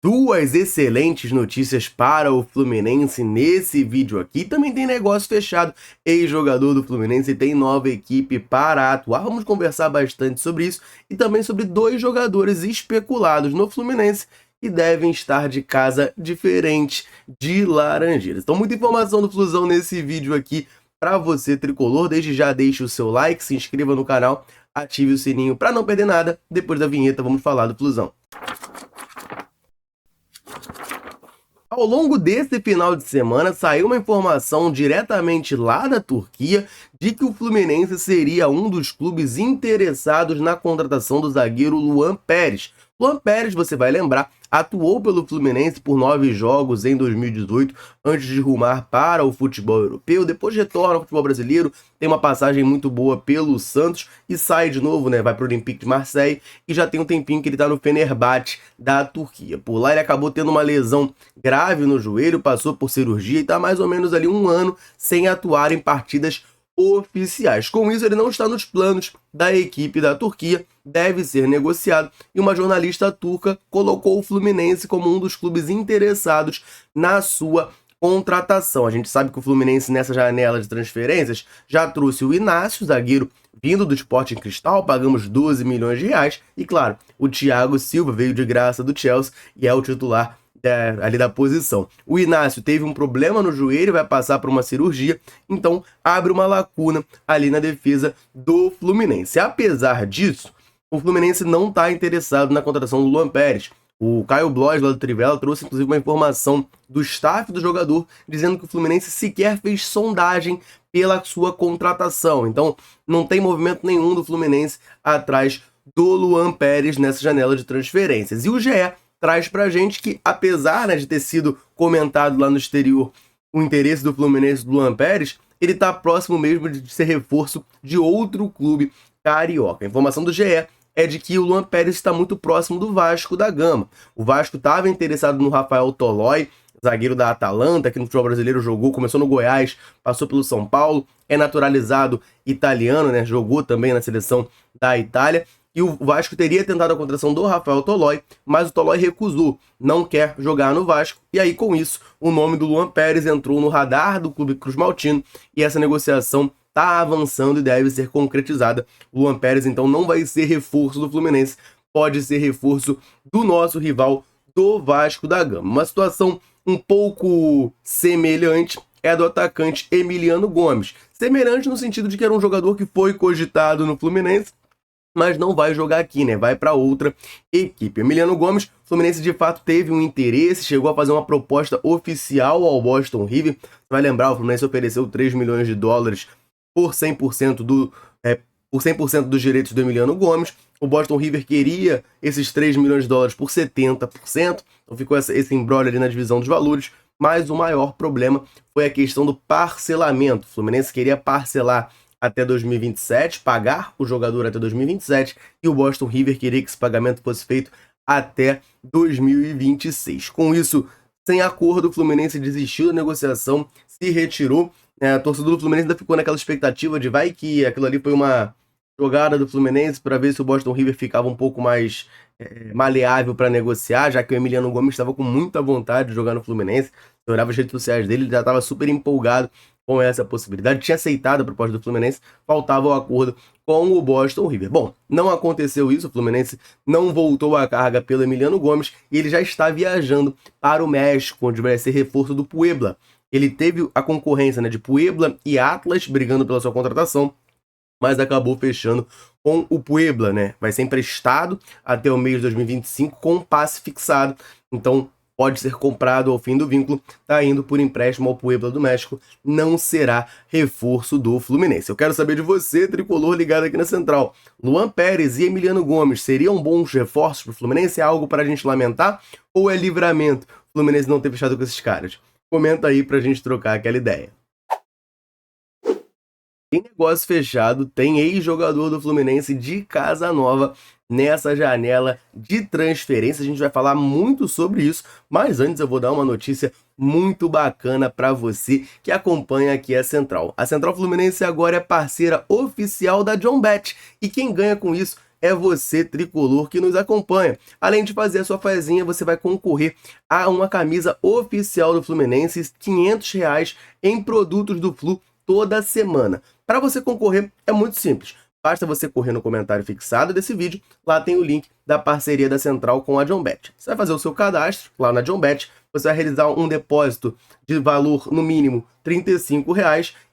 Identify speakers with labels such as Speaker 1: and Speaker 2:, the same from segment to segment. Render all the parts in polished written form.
Speaker 1: Duas excelentes notícias para o Fluminense nesse vídeo aqui. Também tem negócio fechado. Ex-jogador do Fluminense tem nova equipe para atuar. Vamos conversar bastante sobre isso e também sobre dois jogadores especulados no Fluminense que devem estar de casa diferente de Laranjeiras. Então, muita informação do Flusão nesse vídeo aqui para você, tricolor. Desde já deixe o seu like, se inscreva no canal, ative o sininho para não perder nada. Depois da vinheta, vamos falar do Flusão. Ao longo desse final de semana, saiu uma informação diretamente lá da Turquia de que o Fluminense seria um dos clubes interessados na contratação do zagueiro Luan Pérez. Luan Pérez, você vai lembrar, atuou pelo Fluminense por 9 jogos em 2018, antes de rumar para o futebol europeu. Depois retorna ao futebol brasileiro, tem uma passagem muito boa pelo Santos e sai de novo, né? Vai para o Olympique de Marseille e já tem um tempinho que ele está no Fenerbahçe da Turquia. Por lá ele acabou tendo uma lesão grave no joelho, passou por cirurgia e está mais ou menos ali um ano sem atuar em partidas oficiais. Com isso, ele não está nos planos da equipe da Turquia, deve ser negociado, e uma jornalista turca colocou o Fluminense como um dos clubes interessados na sua contratação. A gente sabe que o Fluminense, nessa janela de transferências, já trouxe o Inácio, zagueiro vindo do Sporting Cristal, pagamos 12 milhões de reais, e claro, o Thiago Silva veio de graça do Chelsea e é o titular ali da posição. O Inácio teve um problema no joelho, vai passar por uma cirurgia, então abre uma lacuna ali na defesa do Fluminense. Apesar disso, o Fluminense não está interessado na contratação do Luan Pérez. O Caio Blois, lá do Trivela, trouxe inclusive uma informação do staff do jogador, dizendo que o Fluminense sequer fez sondagem pela sua contratação. Então, não tem movimento nenhum do Fluminense atrás do Luan Pérez nessa janela de transferências. E o GE traz pra gente que, apesar, né, de ter sido comentado lá no exterior o interesse do Fluminense do Luan Pérez, ele tá próximo mesmo de ser reforço de outro clube carioca. A informação do GE é de que o Luan Pérez está muito próximo do Vasco da Gama. O Vasco estava interessado no Rafael Tolói, zagueiro da Atalanta, que no futebol brasileiro jogou, começou no Goiás, passou pelo São Paulo, é naturalizado italiano, né, jogou também na seleção da Itália. E o Vasco teria tentado a contratação do Rafael Tolói, mas o Tolói recusou, não quer jogar no Vasco. E aí, com isso, o nome do Luan Pérez entrou no radar do Clube Cruz Maltino e essa negociação está avançando e deve ser concretizada. O Luan Pérez, então, não vai ser reforço do Fluminense, pode ser reforço do nosso rival do Vasco da Gama. Uma situação um pouco semelhante é a do atacante Emiliano Gomes. Semelhante no sentido de que era um jogador que foi cogitado no Fluminense, mas não vai jogar aqui, né? Vai para outra equipe. Emiliano Gomes, o Fluminense de fato teve um interesse, chegou a fazer uma proposta oficial ao Boston River. Você vai lembrar, o Fluminense ofereceu 3 milhões de dólares por 100% dos direitos do Emiliano Gomes. O Boston River queria esses 3 milhões de dólares por 70%, então ficou esse imbróglio ali na divisão dos valores, mas o maior problema foi a questão do parcelamento. O Fluminense queria parcelar até 2027, pagar o jogador até 2027, e o Boston River queria que esse pagamento fosse feito até 2026. Com isso, sem acordo, o Fluminense desistiu da negociação, se retirou. A torcedor do Fluminense ainda ficou naquela expectativa de vai que aquilo ali foi uma jogada do Fluminense para ver se o Boston River ficava um pouco mais maleável para negociar, já que o Emiliano Gomes estava com muita vontade de jogar no Fluminense. Eu olhava as redes sociais dele, ele já estava super empolgado com essa possibilidade, tinha aceitado a proposta do Fluminense, faltava o acordo com o Boston River. Bom, não aconteceu isso, o Fluminense não voltou à carga pelo Emiliano Gomes e ele já está viajando para o México, onde vai ser reforço do Puebla. Ele teve a concorrência, né, de Puebla e Atlas brigando pela sua contratação, mas acabou fechando com o Puebla, né? Vai ser emprestado até o mês de 2025 com um passe fixado, então pode ser comprado ao fim do vínculo, tá indo por empréstimo ao Puebla do México, não será reforço do Fluminense. Eu quero saber de você, tricolor ligado aqui na Central. Luan Pérez e Emiliano Gomes seriam bons reforços para o Fluminense? É algo para a gente lamentar ou é livramento o Fluminense não ter fechado com esses caras? Comenta aí pra gente trocar aquela ideia. Tem negócio fechado, tem ex-jogador do Fluminense de casa nova nessa janela de transferência. A gente vai falar muito sobre isso, mas antes eu vou dar uma notícia muito bacana para você que acompanha aqui a Central. A Central Fluminense agora é parceira oficial da JohnBet e quem ganha com isso é você, tricolor, que nos acompanha. Além de fazer a sua fezinha, você vai concorrer a uma camisa oficial do Fluminense, R$ 500 em produtos do Flu toda semana. Para você concorrer, é muito simples. Basta você correr no comentário fixado desse vídeo, lá tem o link da parceria da Central com a JohnBet. Você vai fazer o seu cadastro lá na JohnBet, você vai realizar um depósito de valor, no mínimo, R$ 35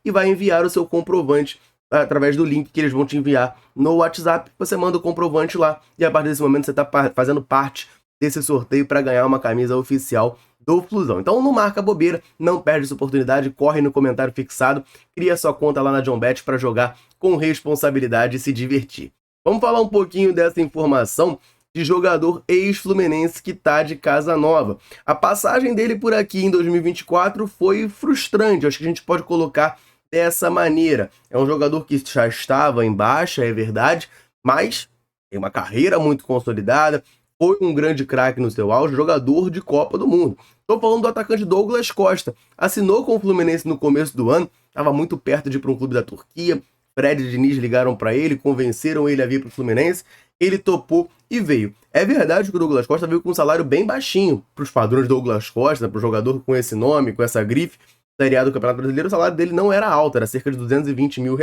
Speaker 1: e vai enviar o seu comprovante através do link que eles vão te enviar no WhatsApp. Você manda o comprovante lá e a partir desse momento você está fazendo parte desse sorteio para ganhar uma camisa oficial do Flusão. Então não marca bobeira, não perde essa oportunidade, corre no comentário fixado, cria sua conta lá na JohnBet para jogar com responsabilidade e se divertir. Vamos falar um pouquinho dessa informação de jogador ex-fluminense que tá de casa nova. A passagem dele por aqui em 2024 foi frustrante, acho que a gente pode colocar dessa maneira. É um jogador que já estava em baixa, é verdade, mas tem uma carreira muito consolidada, foi um grande craque no seu auge, jogador de Copa do Mundo. Estou falando do atacante Douglas Costa. Assinou com o Fluminense no começo do ano, estava muito perto de ir para um clube da Turquia. Fred e Diniz ligaram para ele, convenceram ele a vir para o Fluminense. Ele topou e veio. É verdade que o Douglas Costa veio com um salário bem baixinho para os padrões do Douglas Costa, para o jogador com esse nome, com essa grife. Série A do Campeonato Brasileiro, o salário dele não era alto, era cerca de R$ 220 mil.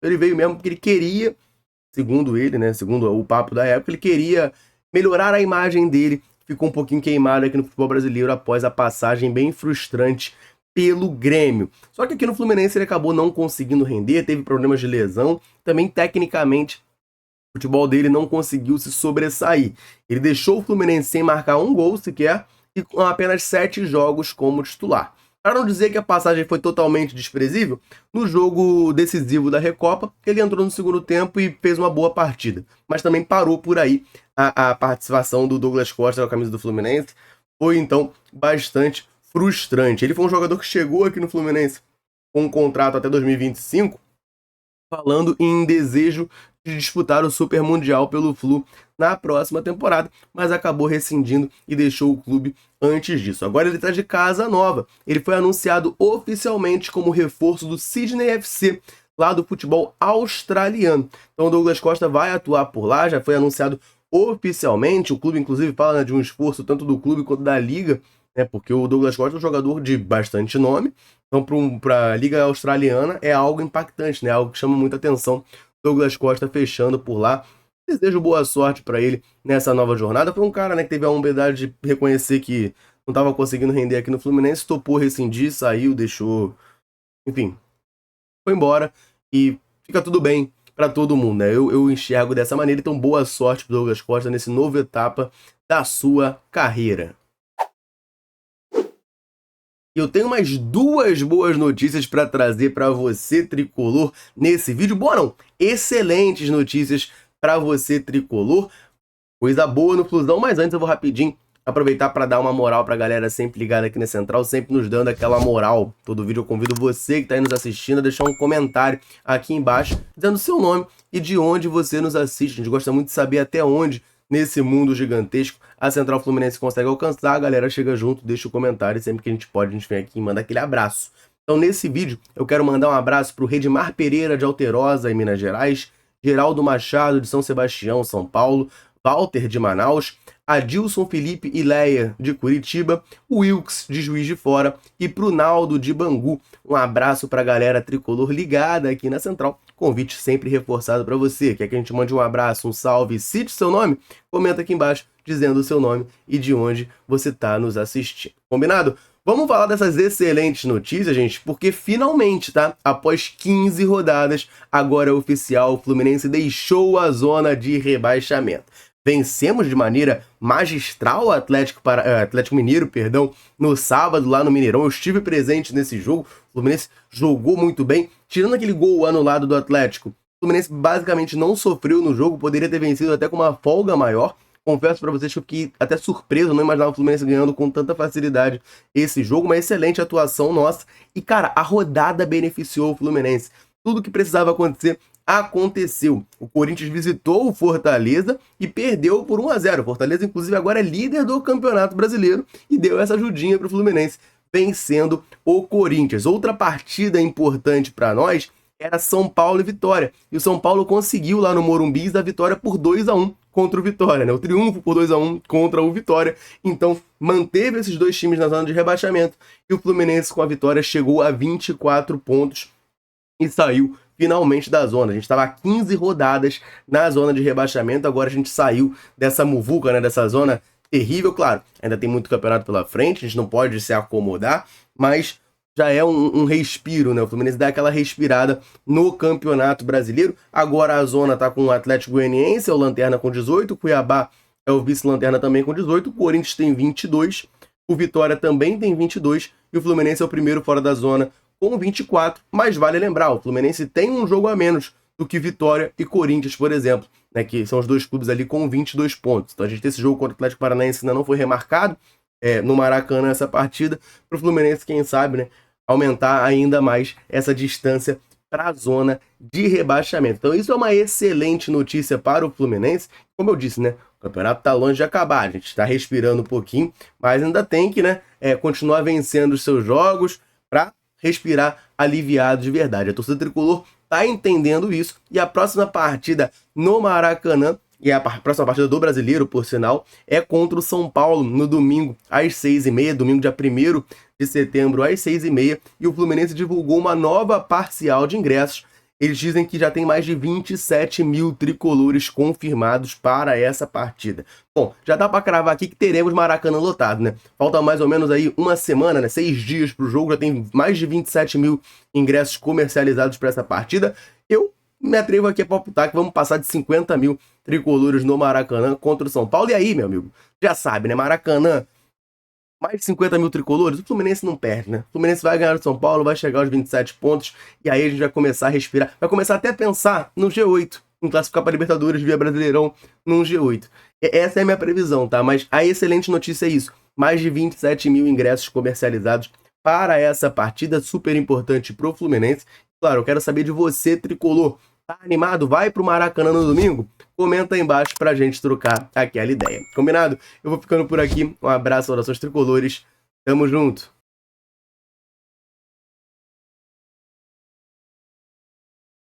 Speaker 1: Ele veio mesmo porque ele queria, segundo ele, né, segundo o papo da época, ele queria melhorar a imagem dele. Ficou um pouquinho queimado aqui no futebol brasileiro após a passagem bem frustrante pelo Grêmio. Só que aqui no Fluminense ele acabou não conseguindo render, teve problemas de lesão, também tecnicamente o futebol dele não conseguiu se sobressair. Ele deixou o Fluminense sem marcar um gol sequer e com apenas 7 jogos como titular. Para não dizer que a passagem foi totalmente desprezível, no jogo decisivo da Recopa, ele entrou no segundo tempo e fez uma boa partida. Mas também parou por aí a participação do Douglas Costa com a camisa do Fluminense. Foi, então, bastante frustrante. Ele foi um jogador que chegou aqui no Fluminense com um contrato até 2025, falando em desejo de disputar o Super Mundial pelo Flu na próxima temporada, mas acabou rescindindo e deixou o clube antes disso. Agora ele está de casa nova. Ele foi anunciado oficialmente como reforço do Sydney FC, lá do futebol australiano. Então o Douglas Costa vai atuar por lá, já foi anunciado oficialmente. O clube, inclusive, fala, né, de um esforço tanto do clube quanto da liga, né, porque o Douglas Costa é um jogador de bastante nome. Então, para a liga australiana, é algo impactante, né, algo que chama muita atenção. Douglas Costa fechando por lá. Desejo boa sorte para ele nessa nova jornada. Foi um cara, né, que teve a humildade de reconhecer que não estava conseguindo render aqui no Fluminense, topou rescindir, saiu, deixou, enfim, foi embora e fica tudo bem para todo mundo, né? Eu enxergo dessa maneira, então boa sorte pro Douglas Costa nesse novo etapa da sua carreira. Eu tenho mais 2 boas notícias para trazer para você, tricolor, nesse vídeo. Boa não, excelentes notícias para você, tricolor. Coisa boa no Flusão, mas antes eu vou rapidinho aproveitar para dar uma moral para a galera sempre ligada aqui na Central, sempre nos dando aquela moral. Todo vídeo eu convido você que está aí nos assistindo a deixar um comentário aqui embaixo, dizendo seu nome e de onde você nos assiste. A gente gosta muito de saber até onde, nesse mundo gigantesco, a Central Fluminense consegue alcançar. A galera chega junto, deixa o comentário e sempre que a gente pode, a gente vem aqui e manda aquele abraço. Então nesse vídeo eu quero mandar um abraço para o Redimar Pereira de Alterosa, em Minas Gerais, Geraldo Machado de São Sebastião, São Paulo, Walter de Manaus, Adilson Felipe e Leia de Curitiba, Wilkes de Juiz de Fora e pro Naldo de Bangu. Um abraço para a galera tricolor ligada aqui na Central. Convite sempre reforçado para você. Quer que a gente mande um abraço, um salve, cite seu nome? Comenta aqui embaixo dizendo o seu nome e de onde você está nos assistindo. Combinado? Vamos falar dessas excelentes notícias, gente, porque finalmente, tá? Após 15 rodadas, agora é oficial, o Fluminense deixou a zona de rebaixamento. Vencemos de maneira magistral o Atlético Mineiro, no sábado lá no Mineirão. Eu estive presente nesse jogo. O Fluminense jogou muito bem, tirando aquele gol anulado do Atlético. O Fluminense basicamente não sofreu no jogo, poderia ter vencido até com uma folga maior. Confesso para vocês que eu fiquei até surpreso, não imaginava o Fluminense ganhando com tanta facilidade esse jogo. Uma excelente atuação nossa. E, cara, a rodada beneficiou o Fluminense. Tudo que precisava acontecer aconteceu. O Corinthians visitou o Fortaleza e perdeu por 1-0. O Fortaleza, inclusive, agora é líder do Campeonato Brasileiro e deu essa ajudinha para o Fluminense, vencendo o Corinthians. Outra partida importante para nós era São Paulo e Vitória. E o São Paulo conseguiu lá no Morumbi da vitória por 2-1 contra o Vitória, né? O triunfo por 2-1 contra o Vitória. Então, manteve esses dois times na zona de rebaixamento. E o Fluminense, com a vitória, chegou a 24 pontos e saiu finalmente da zona. A gente estava 15 rodadas na zona de rebaixamento. Agora a gente saiu dessa muvuca, né? Dessa zona terrível. Claro, ainda tem muito campeonato pela frente. A gente não pode se acomodar, mas já é um respiro, né? O Fluminense dá aquela respirada no Campeonato Brasileiro. Agora a zona tá com o Atlético Goianiense, é o Lanterna com 18, o Cuiabá é o vice-lanterna também com 18, o Corinthians tem 22, o Vitória também tem 22 e o Fluminense é o primeiro fora da zona com 24. Mas vale lembrar, o Fluminense tem um jogo a menos do que Vitória e Corinthians, por exemplo, né? Que são os dois clubes ali com 22 pontos. Então a gente tem esse jogo contra o Atlético Paranaense, ainda não foi remarcado no Maracanã essa partida, para o Fluminense, quem sabe, né, aumentar ainda mais essa distância para a zona de rebaixamento. Então isso é uma excelente notícia para o Fluminense. Como eu disse, né, o campeonato está longe de acabar, a gente está respirando um pouquinho, mas ainda tem que, né, continuar vencendo os seus jogos para respirar aliviado de verdade. A torcida tricolor está entendendo isso e a próxima partida no Maracanã, e a próxima partida do Brasileiro, por sinal, é contra o São Paulo no domingo às 6h30, domingo dia 1º de setembro às 6h30, e o Fluminense divulgou uma nova parcial de ingressos. Eles dizem que já tem mais de 27 mil tricolores confirmados para essa partida. Bom, já dá para cravar aqui que teremos Maracanã lotado, né? Falta mais ou menos aí uma semana, né? 6 dias para o jogo, já tem mais de 27 mil ingressos comercializados para essa partida. Eu me atrevo aqui a palpitar que vamos passar de 50 mil tricolores no Maracanã contra o São Paulo. E aí, meu amigo, já sabe, né? Maracanã, mais de 50 mil tricolores, o Fluminense não perde, né? O Fluminense vai ganhar o São Paulo, vai chegar aos 27 pontos, e aí a gente vai começar a respirar, vai começar até a pensar no G8, em classificar para Libertadores via Brasileirão num G8. Essa é a minha previsão, tá? Mas a excelente notícia é isso, mais de 27 mil ingressos comercializados para essa partida, super importante pro Fluminense. Claro, eu quero saber de você, tricolor. Tá animado? Vai pro Maracanã no domingo? Comenta aí embaixo pra gente trocar aquela ideia. Combinado? Eu vou ficando por aqui. Um abraço, orações tricolores. Tamo junto.